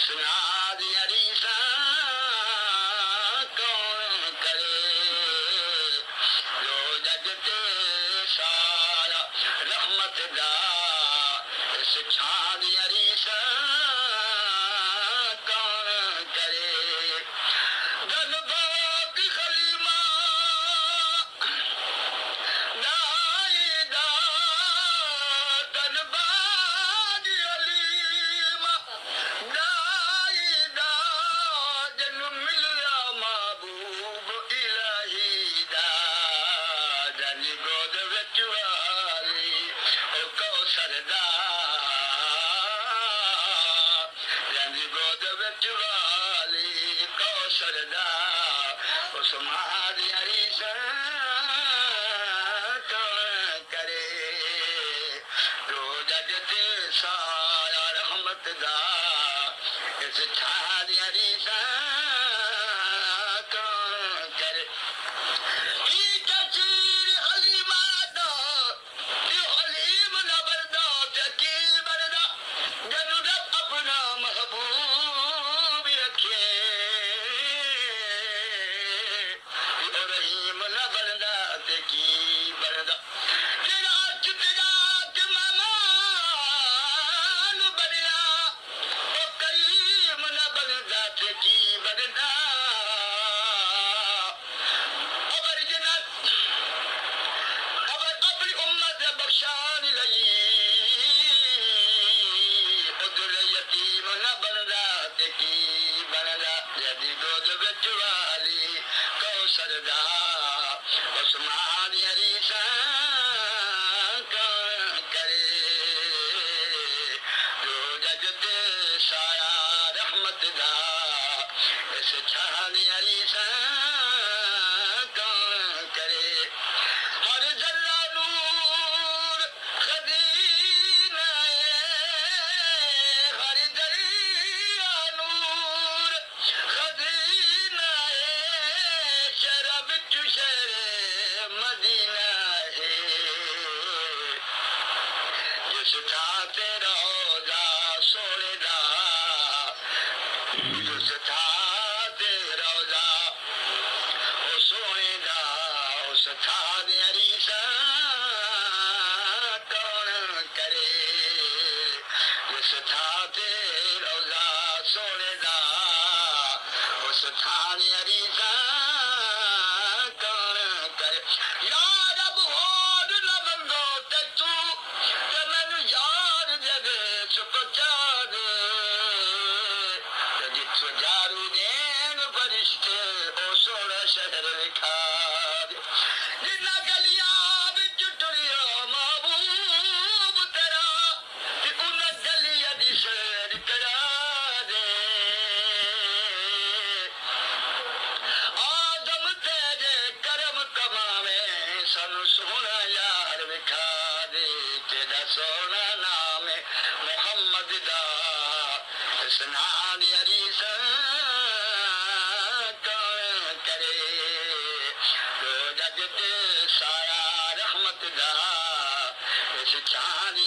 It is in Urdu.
سنا دیا ریسا کون کرے جو جگتے سارا رحمت دا اس چھان دیا ریسا کون کرے دل باغ خلیمہ دائی دا دل باغ علیمہ دائی دا جن ملیا محبوب الہی دا جن گود وچ والی او کوثر دا جن گود وچ والی کوثر دا اس مہاری عریسہ کون کرے جو جگتے سارا رحمت دا اس چھان عریسہ کون کرے کی کثیر حلیمہ دا کی حلیم نہ بردا کی بردا جن رب اپنا محبوب رکھے او رحیم نہ بردا کی بردا تیرا چترا کے ممان بنیا او کریم نہ بردا کی بردا اگر جنت اگر اپنی امت بخشان لئی ادھر یتیم نہ بردا کی بردا یدی گود وچ والی کوثر دا عثمان عریسہ کون کرے جو جگتے سارا رحمت دا اس چھان عریسہ کون کرے ہر ذرہ نور خزینہ ہر ذرہ نور خزینہ شرب شہر مدینہ ہے جس تھا تیرا روضہ سونے دا جس تھا تیرا روضہ او سونے دا اس تھا عریسہ کون کرے جس تھا تیرا روضہ سونے دا اس تھا عریسہ کون کرے یا رب ہور نہ منگو تے تو تے مینوں یار جگے چپچا دے تے جتھوں جارو دین فرشتے او سونا شہر وکھا دے جنہ گلیاں وچ ٹریو محبوب تیرا تے انہاں گلیاں دی سیر کرا دے آدم تیرے کرم کماوے سانو سونا یار وکھا دے تیرا سونا نام ہے محمد دا اس نام عریسہ کون کرے جو جگتے سارا رحمت دا اس چاند